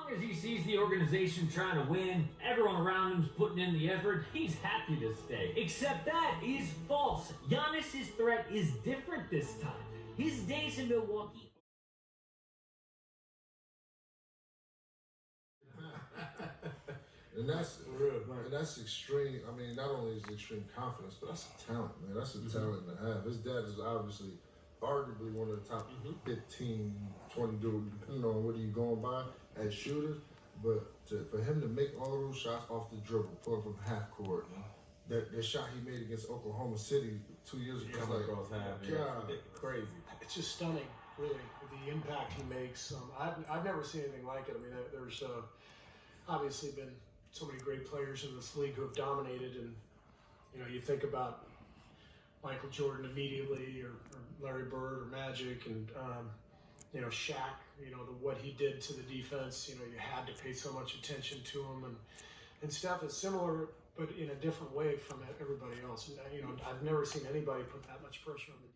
long as he sees the organization trying to win, everyone around him's putting in the effort, he's happy to stay. Except that is false. Giannis' threat is different this time. His days in Milwaukee. And that's extreme. I mean, not only is it extreme confidence, but that's a talent, man. That's a talent and a half. His dad is obviously, arguably one of the top 15, 20 dudes, depending on what you're going by as shooters. But for him to make all those shots off the dribble, pulling from half court, that shot he made against Oklahoma City 2 years ago, Crazy. It's just stunning, really, the impact he makes. I've never seen anything like it. I mean, there's obviously been so many great players in this league who have dominated, and you think about Michael Jordan immediately, or Larry Bird, or Magic, and Shaq. What he did to the defense. You had to pay so much attention to him, and Steph is similar, but in a different way from everybody else. And I've never seen anybody put that much pressure on the defense.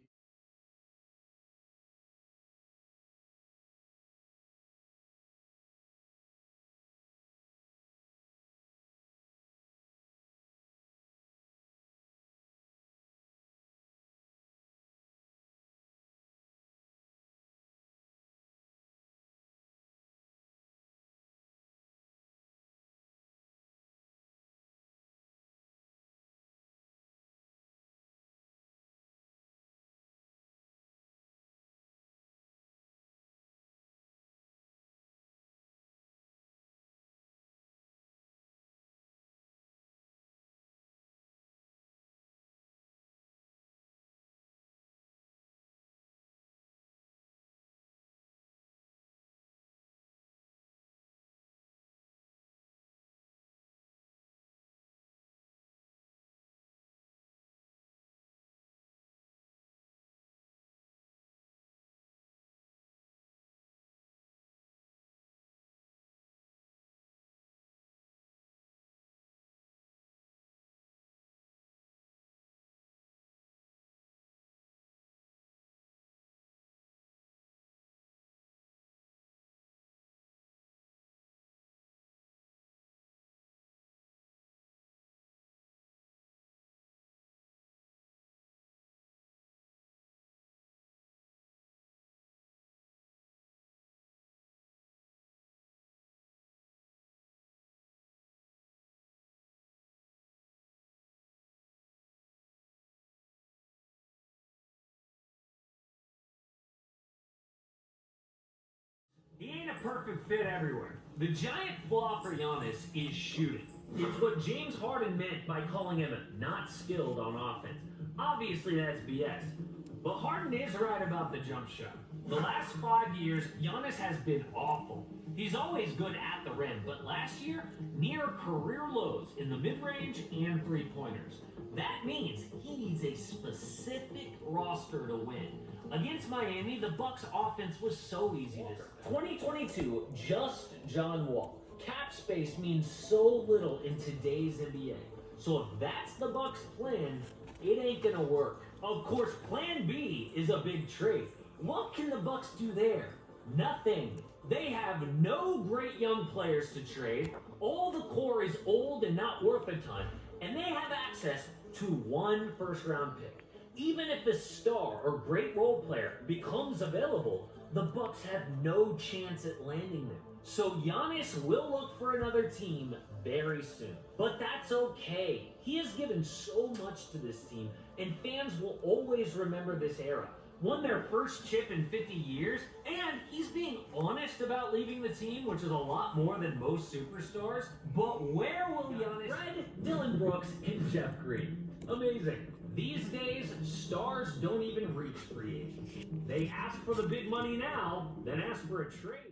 He ain't a perfect fit everywhere. The giant flaw for Giannis is shooting. It's what James Harden meant by calling him not skilled on offense. Obviously, that's BS. But Harden is right about the jump shot. The last 5 years, Giannis has been awful. He's always good at the rim, but last year, near career lows in the mid-range and three-pointers. That means he needs a specific roster to win. Against Miami, the Bucks' offense was so easy to stop. 2022, just John Wall. Cap space means so little in today's NBA. So if that's the Bucks' plan, it ain't gonna work. Of course, plan B is a big trade. What can the Bucks do there? Nothing. They have no great young players to trade. All the core is old and not worth a ton. And they have access to one first-round pick. Even if a star or great role player becomes available, the Bucks have no chance at landing them. So Giannis will look for another team very soon. But that's okay. He has given so much to this team, and fans will always remember this era. Won their first chip in 50 years, and he's being honest about leaving the team, which is a lot more than most superstars. But where will Giannis... Fred, Dylan Brooks, and Jeff Green. Amazing. These days, stars don't even reach free agency. They ask for the big money now, then ask for a trade.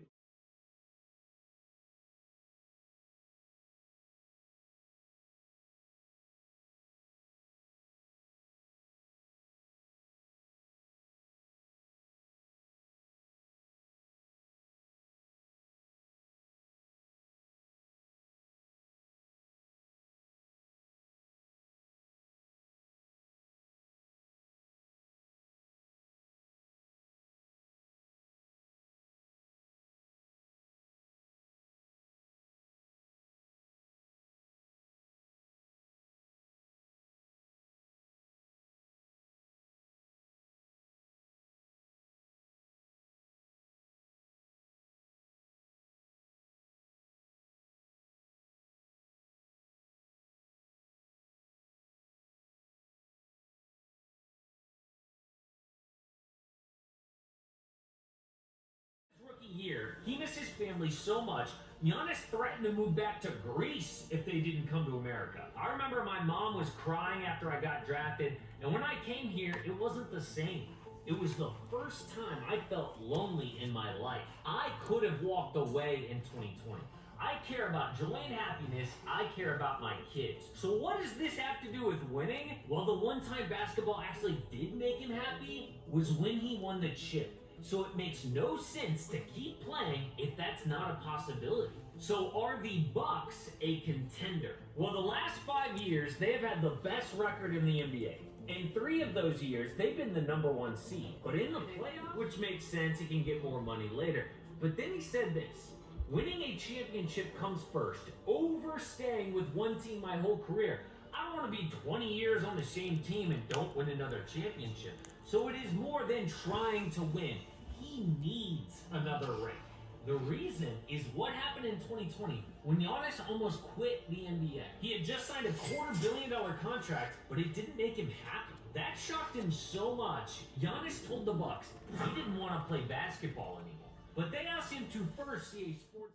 year, he missed his family so much, Giannis threatened to move back to Greece if they didn't come to America. I remember my mom was crying after I got drafted, and when I came here, it wasn't the same. It was the first time I felt lonely in my life. I could have walked away in 2020. I care about joy and happiness. I care about my kids. So what does this have to do with winning? Well, the one time basketball actually did make him happy was when he won the chip. So it makes no sense to keep playing if that's not a possibility. So are the Bucks a contender? Well, the last 5 years, they have had the best record in the NBA. In 3 of those years, they've been the #1 seed. But in the playoffs, which makes sense, he can get more money later. But then he said this: winning a championship comes first, over staying with one team my whole career. I don't want to be 20 years on the same team and don't win another championship. So it is more than trying to win. He needs another ring. The reason is what happened in 2020 when Giannis almost quit the NBA. He had just signed a $250 million contract, but it didn't make him happy. That shocked him so much, Giannis told the Bucks he didn't want to play basketball anymore. But they asked him to first see a sports